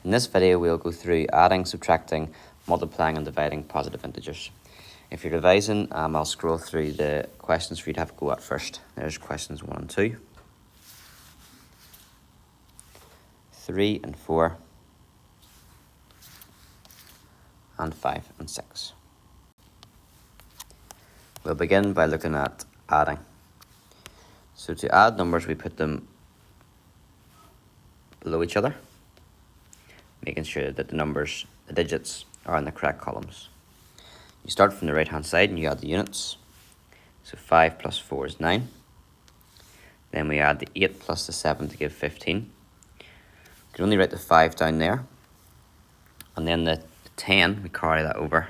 In this video, we'll go through adding, subtracting, multiplying and dividing positive integers. If you're revising, I'll scroll through the questions for you to have a go at first. There's questions 1 and 2, 3 and 4, and 5 and 6. We'll begin by looking at adding. So to add numbers, we put them below each other, making sure that the digits are in the correct columns. You start from the right hand side and you add the units. So 5 plus 4 is 9. Then we add the 8 plus the 7 to give 15. You can only write the 5 down there. And then the 10, we carry that over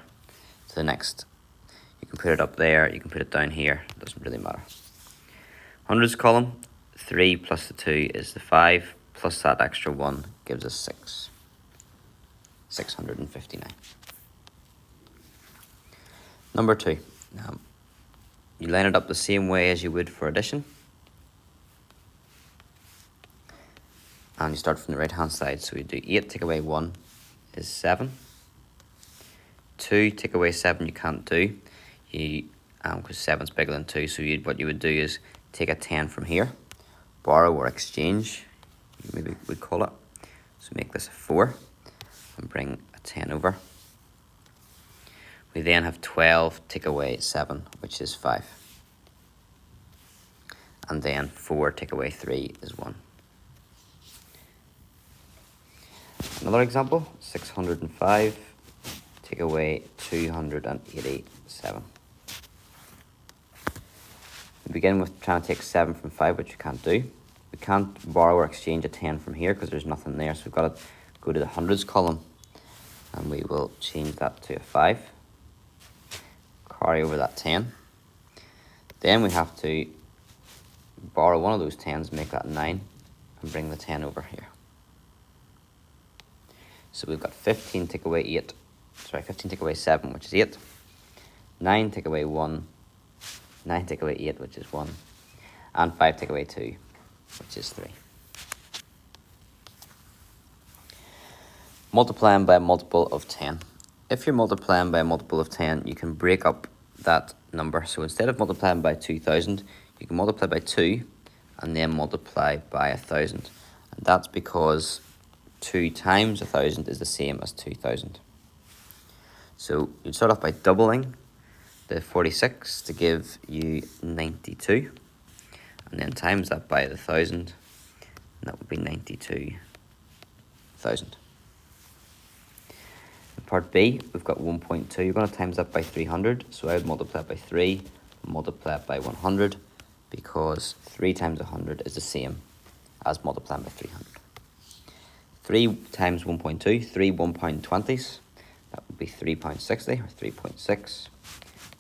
to the next. You can put it up there, you can put it down here, it doesn't really matter. Hundreds column, 3 plus the 2 is the 5, plus that extra 1 gives us 6. 659. Number 2. You line it up the same way as you would for addition. And you start from the right hand side. So we do 8 take away 1 is 7. 2 take away 7 you can't do. Because 7 is bigger than 2. So what you would do is take a 10 from here. Borrow or exchange, maybe we'd call it. So make this a 4 and bring a 10 over. We then have 12 take away 7, which is 5. And then 4 take away 3 is 1. Another example, 605 take away 287. We begin with trying to take 7 from 5, which you can't do. We can't borrow or exchange a 10 from here because there's nothing there. So we've got to go to the hundreds column and we will change that to a 5. Carry over that 10. Then we have to borrow one of those 10s, make that 9, and bring the 10 over here. So we've got 15 take away 7, which is 8. 9 take away 1. 9 take away 8, which is 1. And 5 take away 2, which is 3. Multiplying by a multiple of 10. If you're multiplying by a multiple of 10, you can break up that number. So instead of multiplying by 2,000, you can multiply by 2 and then multiply by 1,000. And that's because 2 times 1,000 is the same as 2,000. So you'd start off by doubling the 46 to give you 92. And then times that by 1,000, and that would be 92,000. Part B, we've got 1.2. You're going to times that by 300. So I would multiply it by 3, multiply it by 100, because 3 times 100 is the same as multiplying by 300. 3 times 1.2, 3 1.20s. That would be £3.60 or 3.6.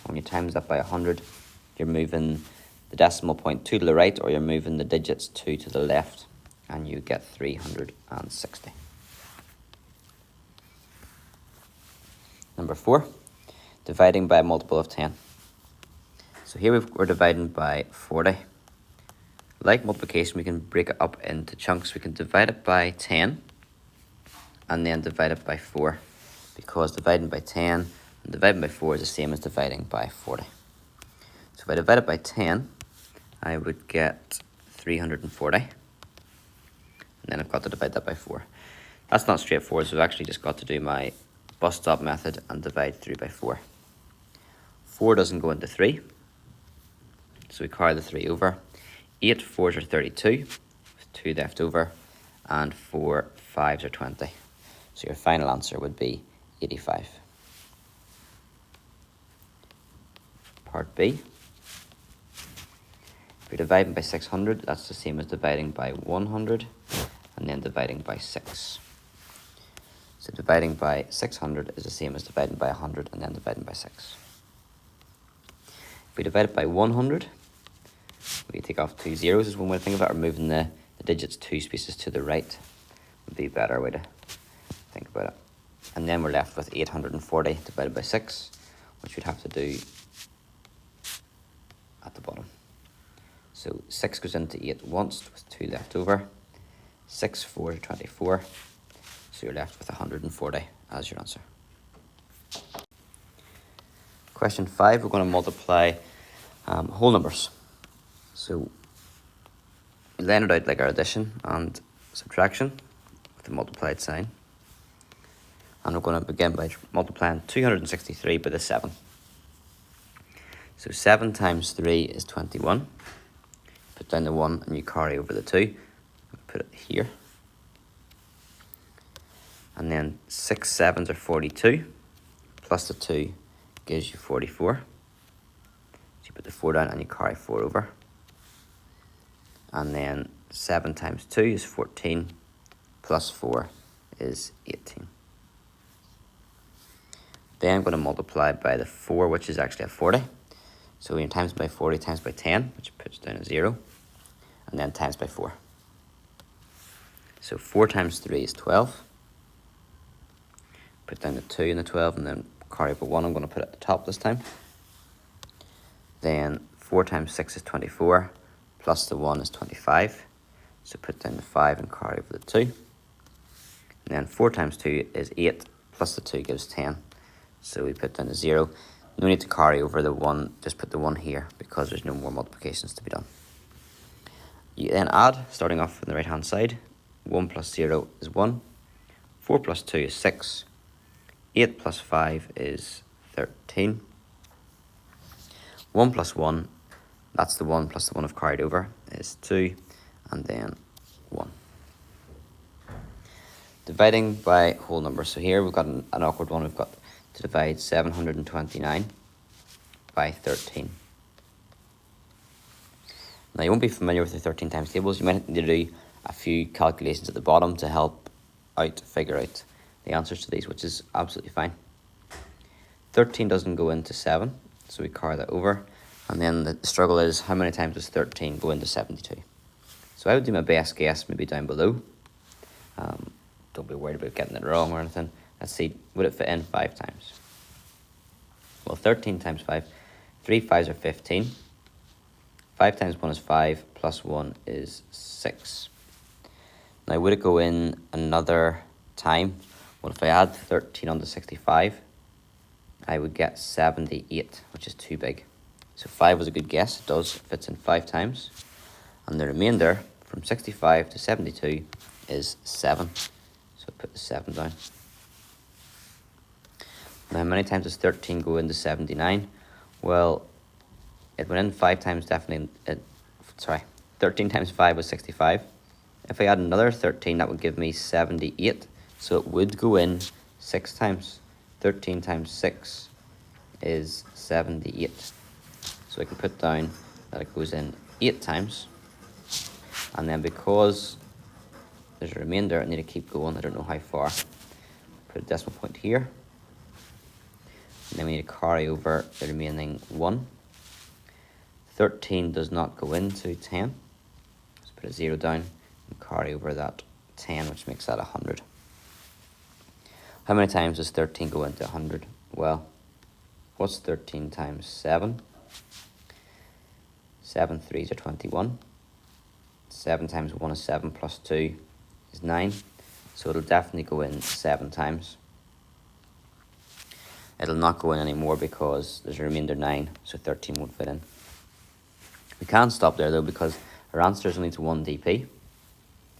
When you times that by 100, you're moving the decimal point 2 to the right, or you're moving the digits 2 to the left, and you get 360. Number 4, dividing by a multiple of 10. So here we're dividing by 40. Like multiplication, we can break it up into chunks. We can divide it by 10 and then divide it by 4, because dividing by 10 and dividing by 4 is the same as dividing by 40. So if I divide it by 10, I would get 340. And then I've got to divide that by 4. That's not straightforward, so I've actually just got to do my bus stop method and divide through by 4. 4 doesn't go into 3, so we carry the 3 over. 8 4s are 32, with 2 left over, and 4 5s are 20. So your final answer would be 85. Part B. If you're dividing by 600, that's the same as dividing by 100, and then dividing by 6. So dividing by 600 is the same as dividing by 100 and then dividing by 6. If we divide it by 100, we take off 2 zeros is one way to think of it, or moving the digits 2 spaces to the right would be a better way to think about it. And then we're left with 840 divided by 6, which we'd have to do at the bottom. So 6 goes into 8 once with 2 left over. 6 4 is 24. So you're left with 140 as your answer. Question 5, we're going to multiply whole numbers. So we line it out like our addition and subtraction with the multiplied sign. And we're going to begin by multiplying 263 by the 7. So 7 times 3 is 21. Put down the 1 and you carry over the 2. Put it here. And then 6 sevens are 42. Plus the 2 gives you 44. So you put the 4 down and you carry 4 over. And then 7 times 2 is 14. Plus 4 is 18. Then I'm going to multiply by the 4, which is actually a 40. So when you times by 40 times by 10, which puts down a 0. And then times by 4. So 4 times 3 is 12. Put down the 2 in the 12 and then carry over 1. I'm going to put it at the top this time. Then 4 times 6 is 24. Plus the 1 is 25. So put down the 5 and carry over the 2. And then 4 times 2 is 8. Plus the 2 gives 10. So we put down the 0. No need to carry over the 1. Just put the 1 here because there's no more multiplications to be done. You then add, starting off on the right hand side. 1 plus 0 is 1. 4 plus 2 is 6. 8 plus 5 is 13. 1 plus 1, that's the 1 plus the 1 I've carried over, is 2. And then 1. Dividing by whole numbers. So here we've got an awkward one. We've got to divide 729 by 13. Now you won't be familiar with the 13 times tables. You might need to do a few calculations at the bottom to help figure out the answers to these, which is absolutely fine. 13 doesn't go into 7, so we carry that over. And then the struggle is, how many times does 13 go into 72? So I would do my best guess maybe down below. Don't be worried about getting it wrong or anything. Let's see, would it fit in 5 times? Well, 13 times 5, 3 5s are 15. 5 times 1 is 5, plus 1 is 6. Now, would it go in another time? Well, if I add 13 on the 65, I would get 78, which is too big. So 5 was a good guess. It does, fits in 5 times. And the remainder from 65 to 72 is 7. So put the 7 down. Now, how many times does 13 go into 79? Well, it went in 5 times definitely. 13 times 5 was 65. If I add another 13, that would give me 78. So it would go in 6 times. 13 times 6 is 78. So I can put down that it goes in 8 times. And then because there's a remainder, I need to keep going. I don't know how far. Put a decimal point here. And then we need to carry over the remaining 1. 13 does not go into 10. Let's put a 0 down and carry over that 10, which makes that 100. How many times does 13 go into 100? Well, what's 13 times 7? 7 3s are 21. 7 times 1 is 7 plus 2 is 9. So it'll definitely go in 7 times. It'll not go in anymore because there's a remainder 9, so 13 won't fit in. We can't stop there though because our answer is only to 1 dp.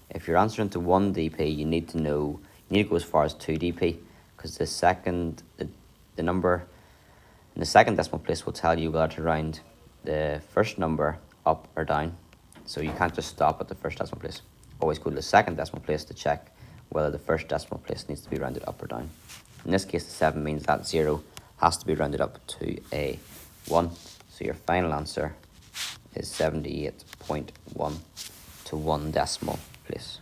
If you're answering to 1 dp, you need to go as far as 2 dp because the number in the second decimal place will tell you whether to round the first number up or down. So you can't just stop at the first decimal place. Always go to the second decimal place to check whether the first decimal place needs to be rounded up or down. In this case, the 7 means that 0 has to be rounded up to a 1. So your final answer is 78.1 to 1 decimal place.